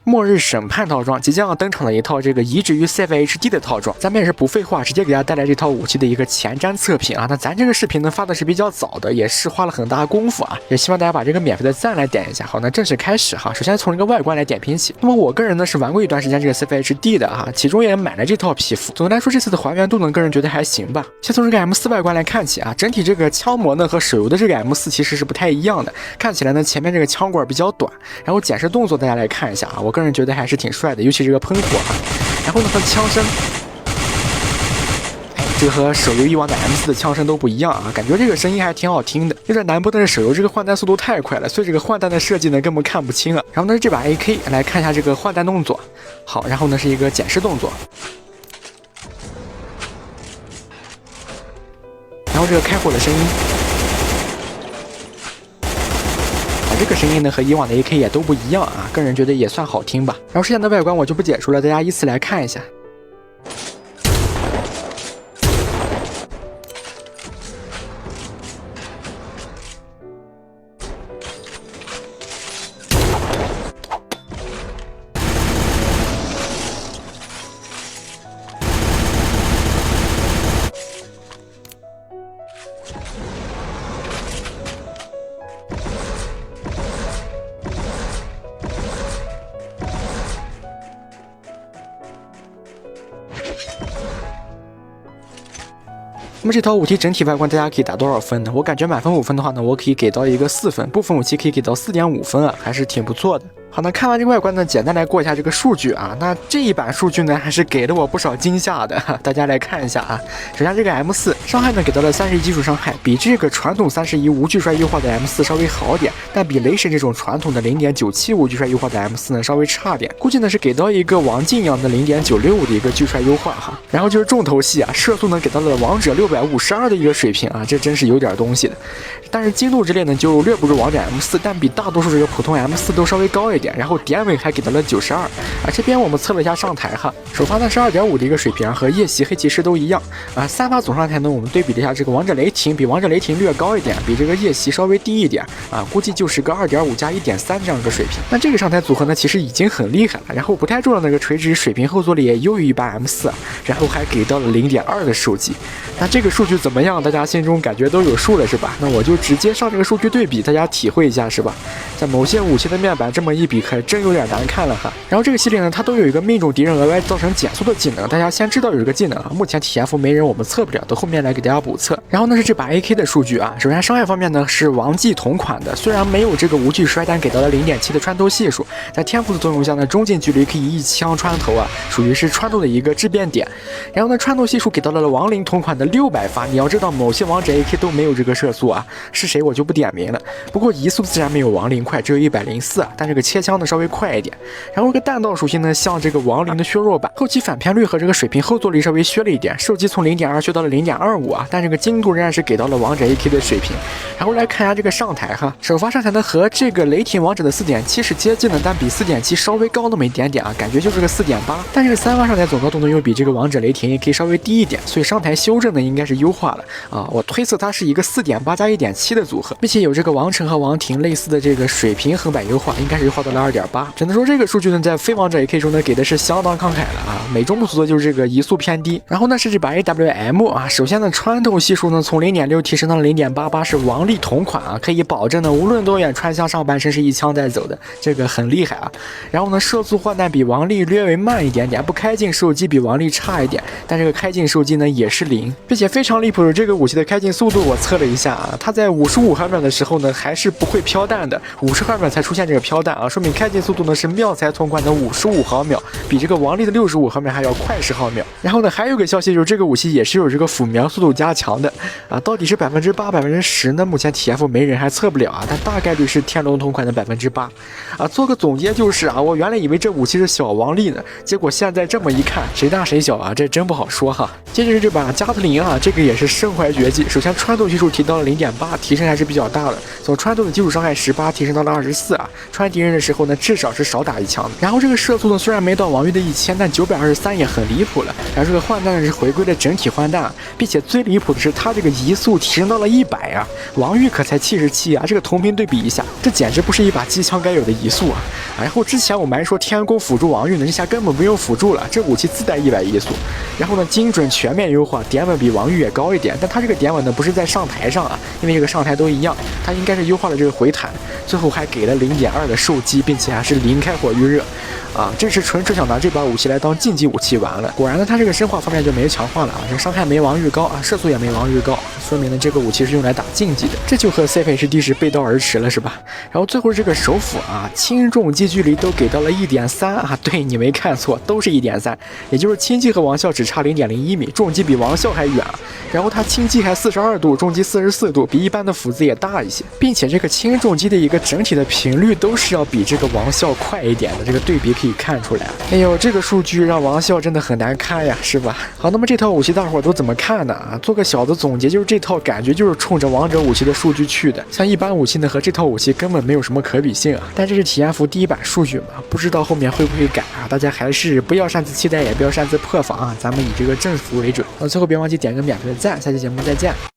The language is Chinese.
末日审判套装即将要登场的一套这个移植于 CV HD 的套装，咱们也是不废话，直接给大家带来这套武器的一个前瞻测评啊。那咱这个视频呢发的是比较早的，也是花了很大功夫啊，也希望大家把这个免费的赞来点一下。好，那正式开始哈。首先从这个外观来点评起，那么我个人呢是玩过一段时间这个 CV HD 的哈，其中也买了这套皮肤。总的来说，这次的还原度呢，个人觉得还行吧。先从这个 M4 外观来看起啊，整体这个枪模呢和手游的这个 M4其实是不太一样的，看起来呢前面这个枪管比较短，然后减视动作大家来看一下啊，我个人觉得还是挺帅的，尤其这个喷火啊，然后呢它的枪声，这个和手游以往的 M4 的枪声都不一样啊，感觉这个声音还挺好听的。有点难播的是手游这个换弹速度太快了，所以这个换弹的设计呢根本看不清啊。然后呢这把 AK 来看一下这个换弹动作，好，然后呢是一个减视动作，然后这个开火的声音。这个声音呢和以往的 AK 也都不一样啊，个人觉得也算好听吧。然后剩下的外观我就不解说了，大家依次来看一下。那么这套武器整体外观大家可以打多少分呢？我感觉满分5分的话呢，我可以给到一个4分，部分武器可以给到4.5分啊，还是挺不错的。好，那看完这个外观呢，简单来过一下这个数据啊。那这一版数据呢，还是给了我不少惊吓的，大家来看一下啊。首先这个 M4 伤害呢给到了31基础伤害，比这个传统31无巨帅优化的 M4 稍微好点，但比雷神这种传统的0.97无巨帅优化的 M4 呢稍微差点。估计呢是给到一个王劲一样的0.965的一个巨帅优化哈。然后就是重头戏啊，射速呢给到了王者652的一个水平啊，这真是有点东西的。但是精度之类呢就略不如王者 M4，但比大多数这个普通 M4 都稍微高一点。然后点尾还给到了92啊，这边我们测了一下上台哈，首发呢是2.5的一个水平，和夜袭黑骑士都一样啊。3发总上台呢，我们对比了一下，这个王者雷霆比王者雷霆略高一点，比这个夜袭稍微低一点啊，估计就是个2.5加1.3这样一个水平。那这个上台组合呢，其实已经很厉害了。然后不太重要的那个垂直水平后坐力也优于一般 M4，然后还给到了0.2的手机。那这个数据怎么样？大家心中感觉都有数了是吧？那我就直接上这个数据对比，大家体会一下是吧？在某些武器的面板这么一比，可真有点难看了哈。然后这个系列呢，它都有一个命中敌人额外造成减速的技能，大家先知道有这个技能啊。目前体验服没人，我们测不了，等后面来给大家补测。然后呢是这把 AK 的数据啊，首先伤害方面呢是王技同款的，虽然没有这个无惧摔，但给到了0.7的穿透系数，在天赋的作用下呢，中近距离可以一枪穿头啊，属于是穿透的一个质变点。然后呢穿透系数给到了亡灵同款的600发，你要知道某些王者 AK 都没有这个射速啊，是谁我就不点名了。不过移速自然没有亡灵快，只有104啊，但这个切枪呢稍微快一点。然后这个弹道属性呢，像这个亡灵的削弱版，后期反偏率和这个水平后坐力稍微削了一点，射击从0.2削到了0.25啊，但这个精度仍然是给到了王者 AK 的水平。然后来看一下这个上台哈，首发上台呢和这个雷霆王者的4.7是接近的，但比4.7稍微高那么一点点啊，感觉就是个4.8。但这个3发上台总高度呢又比这个王者雷霆也可以稍微低一点，所以上台修正呢应该是优化了啊。我推测它是一个4.8加1.7的组合，并且有这个王城和王庭类似的这个水平横版优化，应该是优化到了2.8。只能说这个数据呢在非王者 AK 中呢给的是相当慷慨了啊，美中不足的就是这个移速偏低。然后呢是这把 AWM 啊，首先呢穿透系数呢从0.6提升到了0.88，是王力同款啊，可以保证呢无论多远穿向上半身是一枪带走的，这个很厉害啊。然后呢射速换弹比王力略微慢一点点，不开镜受击比王力差一点，但这个开镜受击呢也是0，并且非常离谱的这个武器的开镜速度我测了一下啊，它在55毫秒的时候呢还是不会飘弹的，50毫秒才出现这个飘弹啊，说明开镜速度呢是妙才同款的55毫秒，比这个王力的65毫秒还要快10毫秒。然后呢还有个消息就是这个武器也是有这个辅瞄速度加强的啊，到底是8%、10%呢？目前体验服没人还测不了啊，但大概率是天龙同款的8%啊。做个总结就是啊，我原来以为这武器是小王力呢，结果现在这么一看，谁大谁小啊，这真不好说哈。接着是这把加特林啊，这个也是身怀绝技。首先穿透系数提到了0.8，提升还是比较大的。从穿透的基础伤害18提升到了24啊，穿敌人的时候呢，至少是少打1枪的。然后这个射速呢，虽然没到王玉的1000，但923也很离谱了。然后这个换弹是回归的整体换弹，并且最离谱的是它这个移速提升到了100啊，王玉可才77啊，这个同屏对比一下，这简直不是一把机枪该有的移速啊！然后之前我们还说天宫辅助王玉呢，这下根本不用辅助了，这武器自带100移速。然后呢，精准全面优化，点稳比王玉也高一点，但它这个点稳呢不是在上台上啊，因为这个上台都一样，它应该是优化了这个回弹，最后还给了0.2的受击，并且还是0开火预热。啊，这是纯想拿这把武器来当竞技武器玩了。果然呢，它这个生化方面就没强化了啊，这伤害没王玉高啊，射速也没王玉高，说明呢这个武器是用来打竞技的，这就和 CP-HD 是背道而驰了，是吧？然后最后这个手斧啊，轻重击距离都给到了1.3啊，对你没看错，都是1.3，也就是轻击和王啸只差0.01米，重击比王啸还远啊。然后它轻击还42度，重击44度，比一般的斧子也大一些，并且这个轻重击的一个整体的频率都是要比这个王啸快一点的，这个对比可以看出来。哎呦，这个数据让王啸真的很难看呀，是吧？好，那么这套武器大伙都怎么看呢？啊，做个小的总结，就是这套感觉就是冲着王者武器的数据去的，像一般武器呢和这套武器根本没有什么可比性啊。但这是体验服第1版数据嘛，不知道后面会不会改啊？大家还是不要擅自期待，也不要擅自破防啊，咱们以这个正服为准。最后别忘记点个免费的赞，下期节目再见。